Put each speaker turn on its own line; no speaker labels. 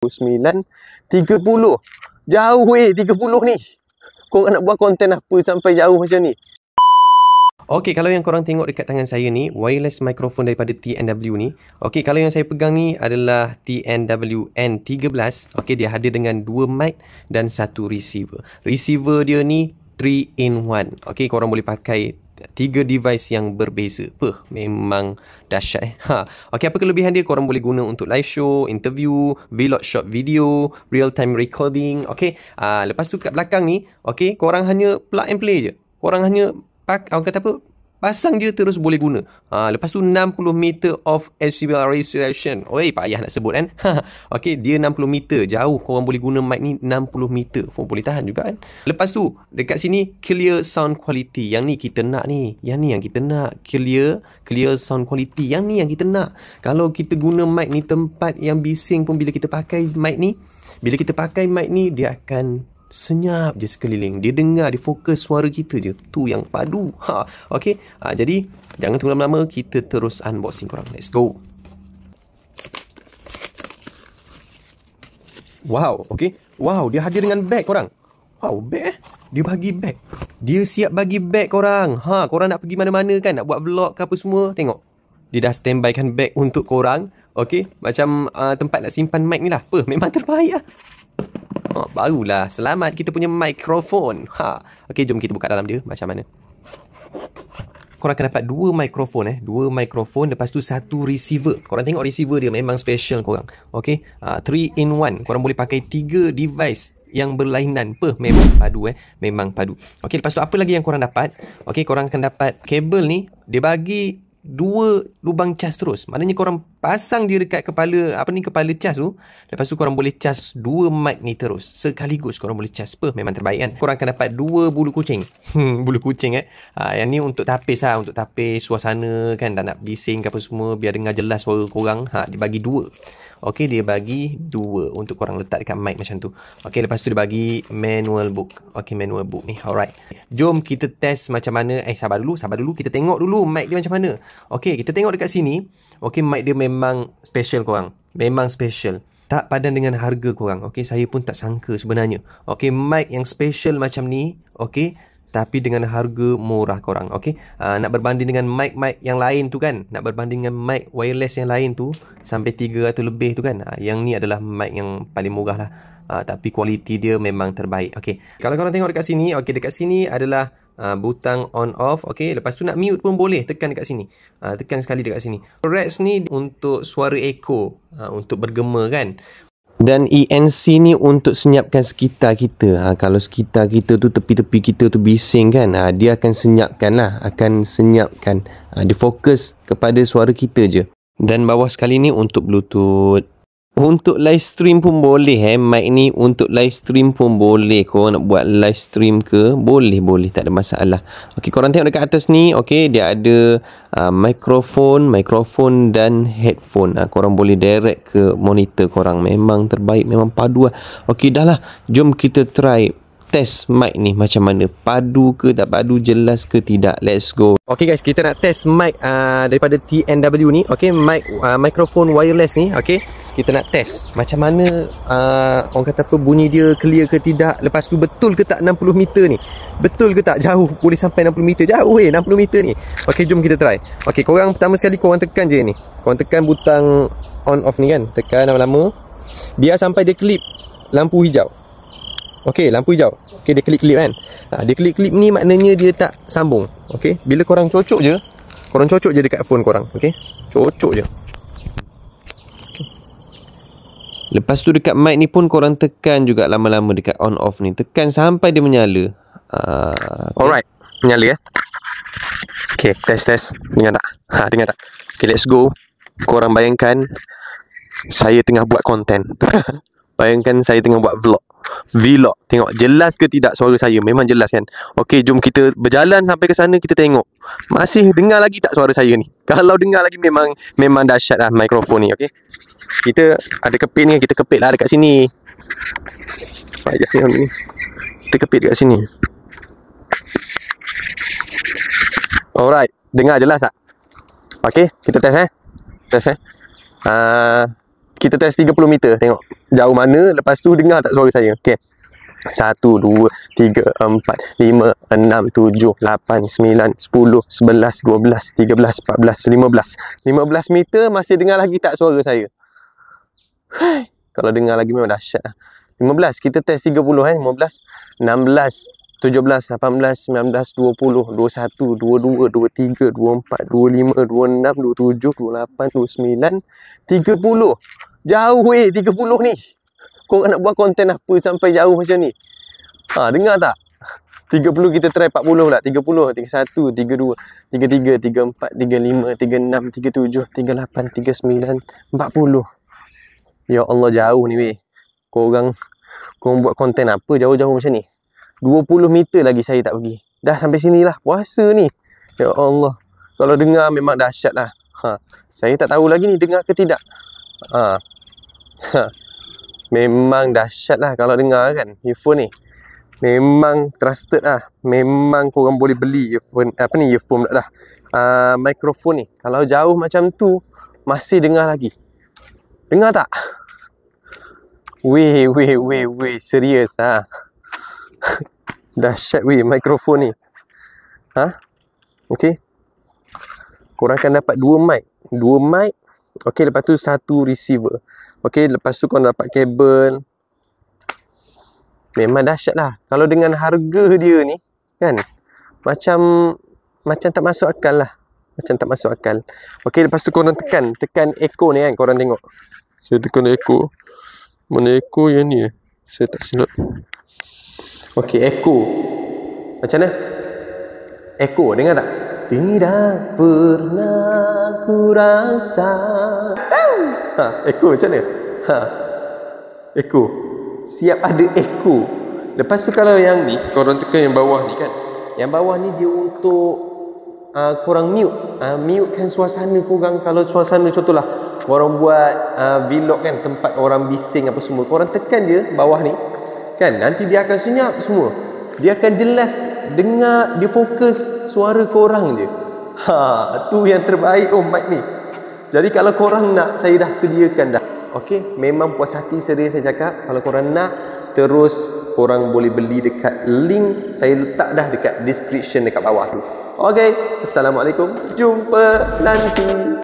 9:30. Jauh weh 30 ni. Korang nak buat konten apa sampai jauh macam ni? Okey, kalau yang korang tengok dekat tangan saya ni, wireless microphone daripada TNW ni. Okey, kalau yang saya pegang ni adalah TNW N13. Okey, dia hadir dengan 2 mic dan 1 receiver. Receiver dia ni 3-in-1. Okey, korang boleh pakai 3 device yang berbeza. Memang dahsyat Okey, apa kelebihan dia? Korang boleh guna untuk live show, interview, vlog short video, real time recording. Okey, lepas tu kat belakang ni, okey, korang hanya plug and play je. Korang hanya orang kata apa? Pasang je terus boleh guna. Lepas tu 60 meter of acceleration. Oi, payah nak sebut kan. Okey, dia 60 meter. Jauh korang boleh guna mic ni 60 meter. Boleh tahan juga kan. Lepas tu dekat sini clear sound quality. Yang ni kita nak ni. Yang ni yang kita nak. Clear sound quality. Yang ni yang kita nak. Kalau kita guna mic ni tempat yang bising pun bila kita pakai mic ni, dia akan senyap je sekeliling. Dia dengar, dia fokus suara kita je. Tu yang padu. Okey. Jadi jangan tunggu lama-lama, kita terus unboxing korang. Let's go. Wow, okey. Wow, dia hadir dengan bag korang. Wow, bag Dia bagi bag. Dia siap bagi bag korang. Korang nak pergi mana-mana kan, nak buat vlog ke apa semua, tengok. Dia dah standbykan bag untuk korang. Okey, macam tempat nak simpan mic ni lah. Memang terbaik lah. Barulah selamat kita punya mikrofon. Okey, jom kita buka dalam dia macam mana. Korang akan dapat 2 mikrofon 2 mikrofon, lepas tu 1 receiver. Korang tengok receiver dia memang special korang. Okey, 3-in-1. Korang boleh pakai 3 device yang berlainan. Memang padu memang padu. Okey, lepas tu apa lagi yang korang dapat? Okey, korang akan dapat kabel ni. Dia bagi 2 lubang cas terus. Maknanya korang pasang dia dekat kepala kepala cas tu. Lepas tu korang boleh cas 2 mic ni terus. Sekaligus korang boleh cas. Memang terbaik kan. Korang akan dapat 2 bulu kucing. Bulu kucing yang ni untuk tapis untuk tapis suasana kan, tak nak bising ke apa semua, biar dengar jelas suara korang. Dia bagi 2. Okey, dia bagi 2 untuk korang letak dekat mic macam tu. Okey, lepas tu dia bagi manual book. Okey, manual book ni. Alright. Jom kita test macam mana. Sabar dulu. Kita tengok dulu mic dia macam mana. Okey, kita tengok dekat sini. Okey, mic dia memang special korang. Memang special. Tak padan dengan harga korang. Okey, saya pun tak sangka sebenarnya. Okey, mic yang special macam ni. Okey, tapi dengan harga murah korang. Okey, nak berbanding dengan mic-mic yang lain tu kan, nak berbanding dengan mic wireless yang lain tu sampai 300 lebih tu kan, yang ni adalah mic yang paling murah lah. Tapi kualiti dia memang terbaik. Okey, kalau korang tengok dekat sini, okey, dekat sini adalah butang on off. Okey, lepas tu nak mute pun boleh, tekan dekat sini. Tekan sekali dekat sini. Reds ni untuk suara echo, untuk bergema kan. Dan ENC ni untuk senyapkan sekitar kita. Kalau sekitar kita tu, tepi-tepi kita tu bising kan, dia akan senyapkan lah. Dia fokus kepada suara kita je. Dan bawah sekali ni untuk Bluetooth. Untuk live stream pun boleh mic ni untuk live stream pun boleh. Korang nak buat live stream ke, boleh, tak ada masalah. Okey, korang tengok dekat atas ni. Okey, dia ada mikrofon dan headphone. Korang boleh direct ke monitor korang. Memang terbaik, memang padu lah. Okey, dah lah, jom kita try test mic ni macam mana. Padu ke tak padu, jelas ke tidak. Let's go. Okey guys, kita nak test mic daripada TNW ni. Okey, mikrofon wireless ni. Okey, kita nak test macam mana orang kata apa, bunyi dia clear ke tidak. Lepas tu betul ke tak 60 meter ni, betul ke tak jauh boleh sampai 60 meter. Jauh 60 meter ni. Okey, jom kita try. Okey, korang pertama sekali korang tekan je ni. Korang tekan butang on off ni kan. Tekan lama-lama biar sampai dia klip lampu hijau. Okey, lampu hijau. Okey, dia klip kan. Dia klip ni maknanya dia tak sambung. Okey, bila korang cocok je dekat phone korang. Okey, cocok je. Lepas tu dekat mic ni pun korang tekan juga lama-lama dekat on off ni. Tekan sampai dia menyala. Okay. Alright, menyala Okay, test. Dengar tak? Dengar tak? Okay, let's go. Korang bayangkan saya tengah buat konten. Bayangkan saya tengah buat vlog. Tengok jelas ke tidak suara saya? Memang jelas kan? Okey, jom kita berjalan sampai ke sana, kita tengok. Masih dengar lagi tak suara saya ni? Kalau dengar lagi memang dahsyat lah mikrofon ni. Okey, kita ada kepit ni, kita kepit lah dekat sini. Kita kepit dekat sini. Alright, dengar jelas tak? Okey, kita test. Kita test 30 meter. Tengok jauh mana. Lepas tu dengar tak suara saya. Okay. 1, 2, 3, 4, 5, 6, 7, 8, 9, 10, 11, 12, 13, 14, 15. 15 meter masih dengar lagi tak suara saya. Kalau dengar lagi memang dahsyat lah. 15, kita test 30 15, 16, 17, 18, 19, 20, 21, 22, 23, 24, 25, 26, 27, 28, 29, 30. Jauh 30 ni. Korang nak buat konten apa sampai jauh macam ni? Ha, dengar tak? 30 kita try 40 pula. 30, 31, 32, 33, 34, 35, 36, 37, 38, 39, 40. Ya Allah, jauh ni weh. Korang buat konten apa jauh-jauh macam ni? 20 meter lagi saya tak pergi. Dah sampai sini lah. Puasa ni. Ya Allah. Kalau dengar memang dahsyat lah. Ha. Saya tak tahu lagi ni dengar ke tidak. Ha. Memang dahsyat lah kalau dengar kan earphone ni. Memang trusted lah. Memang korang boleh beli earphone. Apa ni earphone tak dah. Mikrofon ni. Kalau jauh macam tu masih dengar lagi. Dengar tak? Weh. Serius ha. Dahsyat weh mikrofon ni. Ha? Okay. Korang akan dapat 2 mic. 2 mic. Okay, lepas tu 1 receiver. Okay, lepas tu korang dapat kabel. Memang dahsyat lah. Kalau dengan harga dia ni, kan, macam tak masuk akal lah. Macam tak masuk akal. Okay, lepas tu korang tekan echo ni kan, korang tengok. Saya tekan echo. Mana echo yang ni? Saya tak silap. Okay, echo. Macam mana? Echo, dengar tak? Tidak pernah ku rasa. Ha, echo macam mana? Ha. Echo. Siap ada echo. Lepas tu kalau yang ni, korang tekan yang bawah ni kan. Yang bawah ni dia untuk korang mute. Mutekan suasana korang. Kalau suasana contohlah korang buat vlog kan, tempat orang bising apa semua. Korang tekan je bawah ni. Kan, nanti dia akan senyap semua. Dia akan jelas dengar, dia fokus suara korang je. Ha, tu yang terbaik mic ni. Jadi kalau korang nak, saya dah sediakan dah. Okey, memang puas hati serius saya cakap. Kalau korang nak, terus korang boleh beli dekat link saya letak dah dekat description dekat bawah tu. Okey, Assalamualaikum. Jumpa nanti.